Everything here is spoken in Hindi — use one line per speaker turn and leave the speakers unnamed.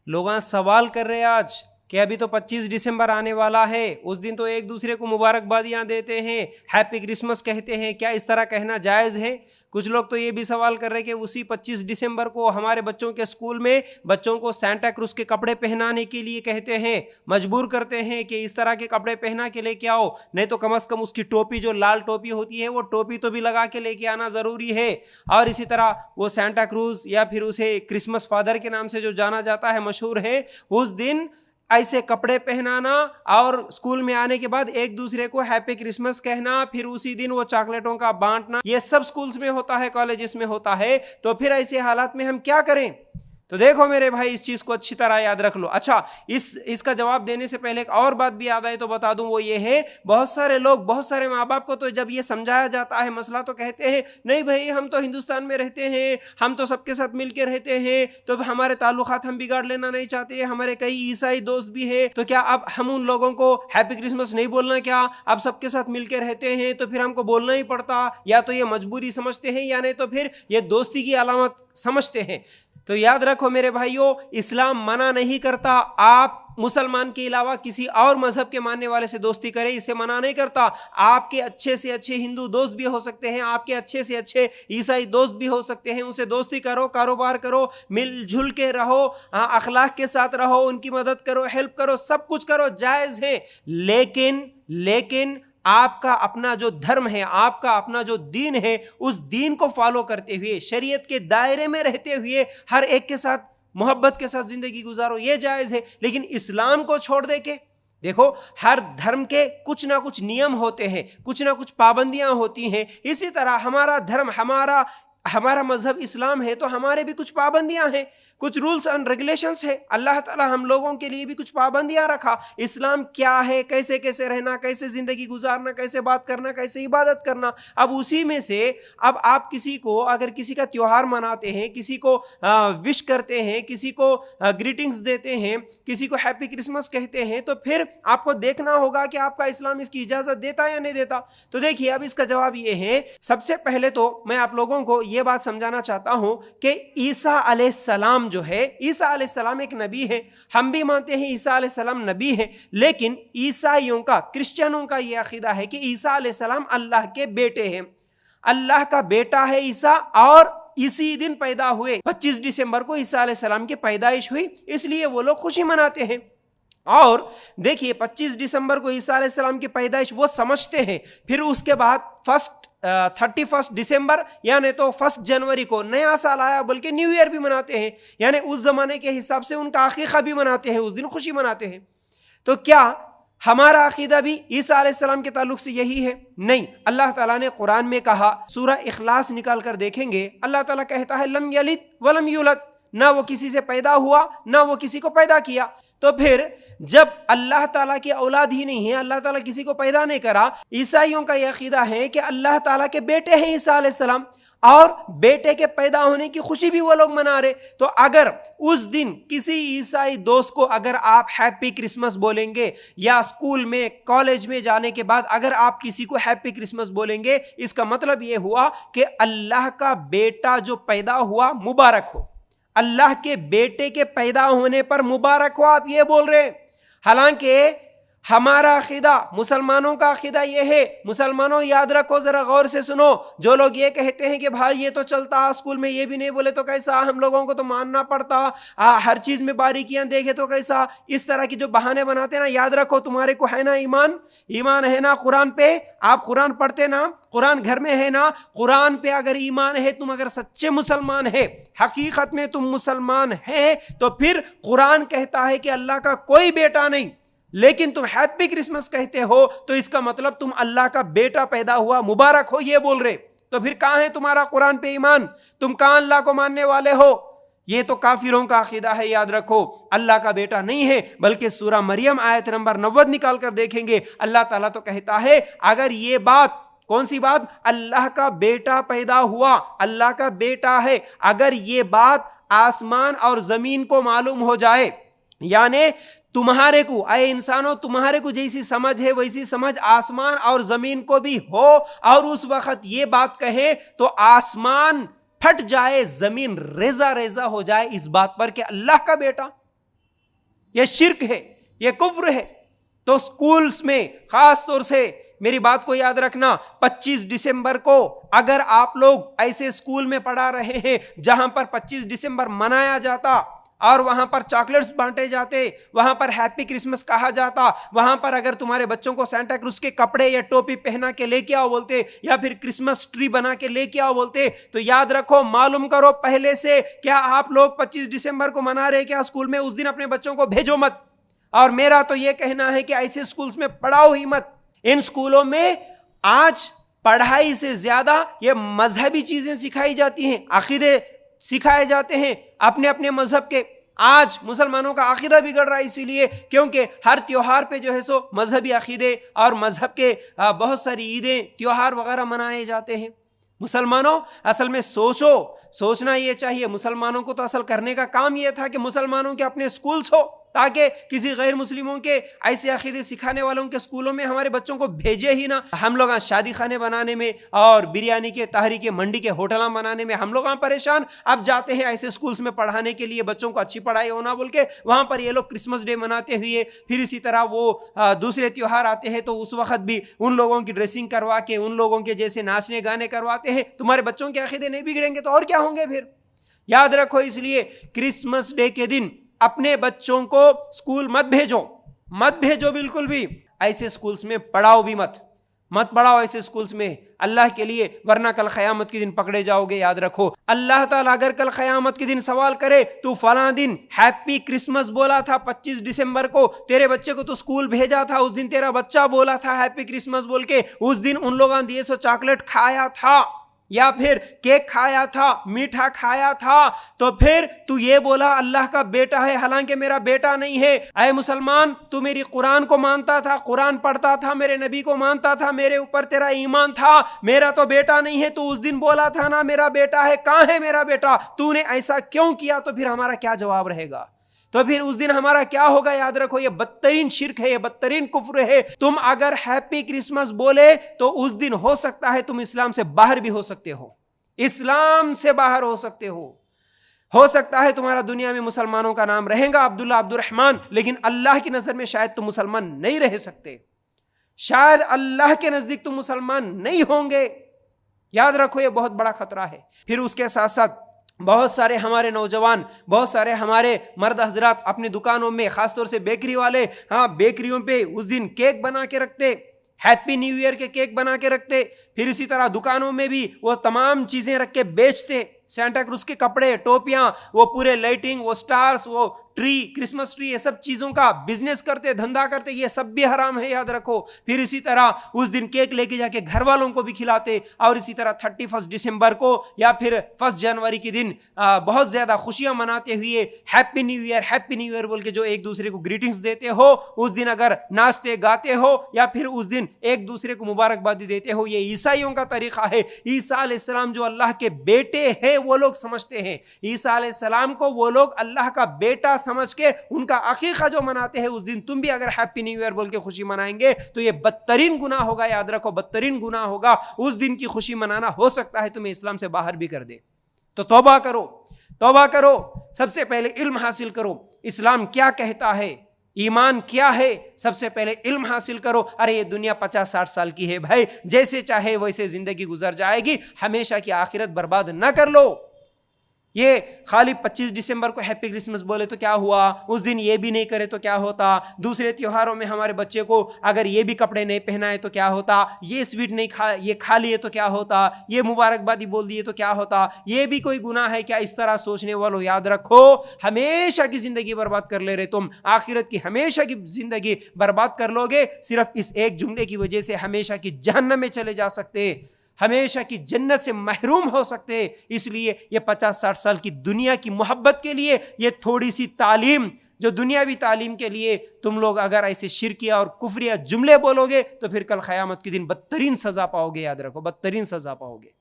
लोग सवाल कर रहे हैं आज कि अभी तो 25 दिसंबर आने वाला है, उस दिन तो एक दूसरे को मुबारकबादियां देते हैं, हैप्पी क्रिसमस कहते हैं, क्या इस तरह कहना जायज़ है? कुछ लोग तो ये भी सवाल कर रहे हैं कि उसी 25 दिसंबर को हमारे बच्चों के स्कूल में बच्चों को सांता क्रूज के कपड़े पहनाने के लिए कहते हैं, मजबूर करते हैं कि इस तरह के कपड़े पहना के लेके आओ, नहीं तो कम से कम उसकी टोपी, जो लाल टोपी होती है, वो टोपी तो भी लगा के लेके आना ज़रूरी है। और इसी तरह वो सांता क्रूज या फिर उसे क्रिसमस फादर के नाम से जो जाना जाता है, मशहूर है, उस दिन ऐसे कपड़े पहनाना और स्कूल में आने के बाद एक दूसरे को हैप्पी क्रिसमस कहना, फिर उसी दिन वो चॉकलेटों का बांटना, ये सब स्कूल्स में होता है, कॉलेजेस में होता है। तो फिर ऐसे हालात में हम क्या करें? तो देखो मेरे भाई, इस चीज को अच्छी तरह याद रख लो। अच्छा, इसका जवाब देने से पहले एक और बात भी याद आए तो बता दूं, वो ये है, बहुत सारे लोग, बहुत सारे माँ बाप को तो जब ये समझाया जाता है मसला, तो कहते हैं नहीं भाई, हम तो हिंदुस्तान में रहते हैं, हम तो सबके साथ मिलकर रहते हैं, तो हमारे ताल्लुकात हम बिगाड़ लेना नहीं चाहते, हमारे कई ईसाई दोस्त भी है, तो क्या अब हम उन लोगों को हैप्पी क्रिसमस नहीं बोलना? क्या अब सबके साथ मिलकर रहते हैं तो फिर हमको बोलना ही पड़ता? या तो ये मजबूरी समझते हैं, या नहीं तो फिर ये दोस्ती की अलामत समझते हैं। तो याद रखो मेरे भाइयों, इस्लाम मना नहीं करता आप मुसलमान के अलावा किसी और मजहब के मानने वाले से दोस्ती करें, इसे मना नहीं करता। आपके अच्छे से अच्छे हिंदू दोस्त भी हो सकते हैं, आपके अच्छे से अच्छे ईसाई दोस्त भी हो सकते हैं, उनसे दोस्ती करो, कारोबार करो, मिलजुल के रहो, अखलाक के साथ रहो, उनकी मदद करो, हेल्प करो, सब कुछ करो, जायज़ है। लेकिन आपका अपना जो धर्म है, आपका अपना जो दीन है, उस दीन को फॉलो करते हुए, शरीयत के दायरे में रहते हुए हर एक के साथ मोहब्बत के साथ जिंदगी गुजारो, ये जायज़ है। लेकिन इस्लाम को छोड़ दे के देखो, हर धर्म के कुछ ना कुछ नियम होते हैं, कुछ ना कुछ पाबंदियां होती हैं। इसी तरह हमारा धर्म, हमारा मजहब इस्लाम है, तो हमारे भी कुछ पाबंदियां हैं, कुछ रूल्स एंड रेगुलेशंस है। अल्लाह ताला हम लोगों के लिए भी कुछ पाबंदियां रखा। इस्लाम क्या है, कैसे कैसे रहना, कैसे जिंदगी गुजारना, कैसे बात करना, कैसे इबादत करना। अब उसी में से अब आप किसी को, अगर किसी का त्योहार मनाते हैं, किसी को विश करते हैं, किसी को ग्रीटिंग्स देते हैं, किसी को हैप्पी क्रिसमस कहते हैं, तो फिर आपको देखना होगा कि आपका इस्लाम इसकी इजाजत देता है या नहीं देता। तो देखिए, अब इसका जवाब ये है, सबसे पहले तो मैं आप लोगों को ये बात समझाना चाहता हूं कि ईसा अलैहिस्सलाम जो है, ईसा अलैहिस्सलाम एक नबी है, हम भी मानते हैं ईसा अलैहिस्सलाम नबी है। लेकिन ईसाइयों का, क्रिश्चियनों का यह अकीदा है कि ईसा अलैहिस्सलाम अल्लाह के बेटे हैं, अल्लाह का बेटा है ईसा, और इसी दिन पैदा हुए। 25 दिसंबर को ईसा अलैहिस्सलाम की पैदाइश हुई, इसलिए वो लोग खुशी मनाते हैं। और देखिए, 25 दिसंबर को ईसा अलैहिस्सलाम की पैदाइश वो समझते हैं, फिर उसके बाद 31 दिसंबर यानी तो 1 जनवरी को नया साल आया, बल्कि न्यू ईयर भी मनाते हैं, यानी उस जमाने के हिसाब से उनका अकीका भी मनाते हैं, उस दिन खुशी मनाते हैं। तो क्या हमारा अकीदा भी ईसा अलैहिस्सलाम के ताल्लुक से यही है? नहीं। अल्लाह ताला ने कुरान में कहा, सूरह इखलास निकाल कर देखेंगे, अल्लाह ताला कहता है लम यलिद वलम यूलद, ना वो किसी से पैदा हुआ, ना वो किसी को पैदा किया। तो फिर जब अल्लाह ताला की औलाद ही नहीं है, अल्लाह ताला किसी को पैदा नहीं करा, ईसाइयों का यह अकीदा है कि अल्लाह ताला के बेटे हैं ईसा अलैहिस्सलाम, और बेटे के पैदा होने की खुशी भी वो लोग मना रहे। तो अगर उस दिन किसी ईसाई दोस्त को अगर आप हैप्पी क्रिसमस बोलेंगे, या स्कूल में, कॉलेज में जाने के बाद अगर आप किसी को हैप्पी क्रिसमस बोलेंगे, इसका मतलब ये हुआ कि अल्लाह का बेटा जो पैदा हुआ मुबारक हो, अल्लाह के बेटे के पैदा होने पर मुबारक हो, आप ये बोल रहे हैं। हालांकि हमारा अकीदा, मुसलमानों का अकीदा ये है, मुसलमानों याद रखो, जरा गौर से सुनो, जो लोग ये कहते हैं कि भाई ये तो चलता, स्कूल में ये भी नहीं बोले तो कैसा, हम लोगों को तो मानना पड़ता, हर चीज में बारीकियां देखे तो कैसा, इस तरह की जो बहाने बनाते ना, याद रखो तुम्हारे को है ना ईमान है ना कुरान पे, आप कुरान पढ़ते ना, कुरान घर में है ना, कुरान पे अगर ईमान है, तुम अगर सच्चे मुसलमान है, हकीकत में तुम मुसलमान है, तो फिर कुरान कहता है कि अल्लाह का कोई बेटा नहीं, लेकिन तुम हैप्पी क्रिसमस कहते हो, तो इसका मतलब तुम अल्लाह का बेटा पैदा हुआ, मुबारक हो, ये बोल रहे। तो फिर कहां है तुम्हारा कुरान पे ईमान? तुम कहां अल्लाह को मानने वाले हो? ये तो काफिरों का अकीदा है, याद रखो। अल्लाह का बेटा नहीं है, बल्कि सूरह मरियम आयत नंबर 90 निकाल कर देखेंगे, अल्लाह ताला तो कहता है, अगर ये बात, कौन सी बात? अल्लाह का बेटा पैदा हुआ, अल्लाह का बेटा है, अगर ये बात आसमान और जमीन को मालूम हो जाए, यानी तुम्हारे को, आए इंसानों, तुम्हारे को जैसी समझ है वैसी समझ आसमान और जमीन को भी हो, और उस वक्त ये बात कहे तो आसमान फट जाए, जमीन रेजा रेजा हो जाए इस बात पर कि अल्लाह का बेटा, ये शिर्क है, ये कुफ्र है। तो स्कूल्स में खास तौर से मेरी बात को याद रखना, 25 दिसंबर को अगर आप लोग ऐसे स्कूल में पढ़ा रहे हैं जहां पर 25 दिसंबर मनाया जाता और वहां पर चॉकलेट्स बांटे जाते, वहां पर हैप्पी क्रिसमस कहा जाता, वहां पर अगर तुम्हारे बच्चों को सांता क्रूज के कपड़े या टोपी पहना के लेके आओ बोलते या फिर क्रिसमस ट्री बना के लेके आओ बोलते, तो याद रखो, मालूम करो पहले से, क्या आप लोग 25 दिसंबर को मना रहे क्या स्कूल में? उस दिन अपने बच्चों को भेजो मत। और मेरा तो यह कहना है कि ऐसे स्कूल्स में पढ़ाओ ही मत। इन स्कूलों में आज पढ़ाई से ज्यादा ये मजहबी चीजें सिखाई जाती हैं, अकीदे सिखाए जाते हैं अपने अपने मजहब के। आज मुसलमानों का अकीदा बिगड़ रहा है इसीलिए क्योंकि हर त्योहार पे जो है सो मजहबी अकीदे और मजहब के बहुत सारी ईदें त्योहार वगैरह मनाए जाते हैं। मुसलमानों असल में सोचना ये चाहिए, मुसलमानों को तो असल करने का काम ये था कि मुसलमानों के अपने स्कूल्स हो ताकि किसी गैर मुस्लिमों के ऐसे अकीदे सिखाने वालों के स्कूलों में हमारे बच्चों को भेजे ही ना। हम लोग शादी खाने बनाने में और बिरयानी के ताहरी के मंडी के होटल बनाने में हम लोग परेशान, अब जाते हैं ऐसे स्कूल्स में पढ़ाने के लिए बच्चों को अच्छी पढ़ाई होना बोल के, वहां पर ये लोग क्रिसमस डे मनाते हुए फिर इसी तरह वो दूसरे त्योहार आते हैं तो उस वक्त भी उन लोगों की ड्रेसिंग करवा के उन लोगों के जैसे नाचने गाने करवाते हैं। तुम्हारे बच्चों के अकीदे नहीं बिगड़ेंगे तो और क्या होंगे फिर? याद रखो, इसलिए क्रिसमस डे के दिन अपने बच्चों को स्कूल मत भेजो बिल्कुल भी। ऐसे स्कूल्स में पढ़ाओ भी मत पढ़ाओ ऐसे स्कूल्स में अल्लाह के लिए, वरना कल क़यामत के दिन पकड़े जाओगे। याद रखो, अल्लाह ताला अगर कल क़यामत के दिन सवाल करे तू फलां दिन हैप्पी क्रिसमस बोला था 25 दिसंबर को, तेरे बच्चे को तो स्कूल भेजा था, उस दिन तेरा बच्चा बोला था हैप्पी क्रिसमस बोल के, उस दिन उन लोगों ने दिए सो चॉकलेट खाया था या फिर केक खाया था, मीठा खाया था, तो फिर तू ये बोला अल्लाह का बेटा है, हालांकि मेरा बेटा नहीं है। ऐ मुसलमान, तू मेरी कुरान को मानता था, कुरान पढ़ता था, मेरे नबी को मानता था, मेरे ऊपर तेरा ईमान था, मेरा तो बेटा नहीं है। तू उस दिन बोला था ना मेरा बेटा है, कहां है मेरा बेटा? तूने ऐसा क्यों किया? तो फिर हमारा क्या जवाब रहेगा? तो फिर उस दिन हमारा क्या होगा? याद रखो, ये बदतरीन शिर्क है, ये बदतरीन कुफ्र है। तुम अगर हैप्पी क्रिसमस बोले तो उस दिन हो सकता है तुम इस्लाम से बाहर भी हो सकते हो, इस्लाम से बाहर हो सकते हो सकता है तुम्हारा दुनिया में मुसलमानों का नाम रहेगा अब्दुल्ला अब्दुर्रहमान, लेकिन अल्लाह की नजर में शायद तुम मुसलमान नहीं रह सकते, शायद अल्लाह के नजदीक तुम मुसलमान नहीं होंगे। याद रखो, ये बहुत बड़ा खतरा है। फिर उसके साथ साथ बहुत सारे हमारे नौजवान, बहुत सारे हमारे मर्द हजरात अपनी दुकानों में, खासतौर से बेकरी वाले, बेकरियों पे उस दिन केक बना के रखते, हैप्पी न्यू ईयर के केक बना के रखते। फिर इसी तरह दुकानों में भी वो तमाम चीजें रख के बेचते, सांता क्रूज के कपड़े, टोपियां, वो पूरे लाइटिंग, वो स्टार्स, वो ट्री, क्रिसमस ट्री, ये सब चीजों का बिजनेस करते, धंधा करते, ये सब भी हराम है, याद रखो। फिर इसी तरह उस दिन केक लेके जाके घर वालों को भी खिलाते, और इसी तरह 31 दिसंबर को या फिर 1 जनवरी के दिन बहुत ज्यादा खुशियां मनाते हुए हैप्पी न्यू ईयर बोल के जो एक दूसरे को ग्रीटिंग्स देते हो, उस दिन अगर नाचते गाते हो या फिर उस दिन एक दूसरे को मुबारकबादी देते हो, ये ईसाइयों का तरीका है। ईसा अलैहिस्सलाम जो अल्लाह के बेटे हैं वो लोग समझते हैं, ईसा अलैहिस्सलाम को वो लोग अल्लाह का बेटा समझ के उनका अकीका जो मनाते हैं, उस दिन तुम भी अगर हैप्पी न्यू ईयर बोल के खुशी मनाएंगे तो ये बदतरीन गुनाह होगा। याद रखो, बदतरीन गुनाह होगा। उस दिन की खुशी मनाना हो सकता है तुम्हें इस्लाम से बाहर भी कर दे। तो तौबा करो, सबसे पहले इल्म हासिल करो, इस्लाम क्या कहता है, ईमान क्या है, सबसे पहले इल्म हासिल करो। अरे ये दुनिया 50-60 साल की है भाई, जैसे चाहे वैसे जिंदगी गुजर जाएगी, हमेशा की आखिरत बर्बाद ना कर लो। ये खाली 25 दिसंबर को हैप्पी क्रिसमस बोले तो क्या हुआ, उस दिन ये भी नहीं करे तो क्या होता, दूसरे त्योहारों में हमारे बच्चे को अगर ये भी कपड़े नहीं पहनाए तो क्या होता, ये स्वीट नहीं खा लिए तो क्या होता, ये मुबारकबादी बोल दिए तो क्या होता, ये भी कोई गुनाह है क्या? इस तरह सोचने वालों, याद रखो, हमेशा की जिंदगी बर्बाद कर ले रहे तुम, आखिरत की हमेशा की जिंदगी बर्बाद कर लोगे। सिर्फ इस एक जुमले की वजह से हमेशा की जहन्नम में चले जा सकते, हमेशा की जन्नत से महरूम हो सकते। इसलिए ये 50-60 साल की दुनिया की मोहब्बत के लिए ये थोड़ी सी तालीम, जो दुनियावी तालीम के लिए तुम लोग अगर ऐसे शिरकिया और कुफरिया जुमले बोलोगे तो फिर कल क़यामत के दिन बदतरीन सजा पाओगे। याद रखो, बदतरीन सजा पाओगे।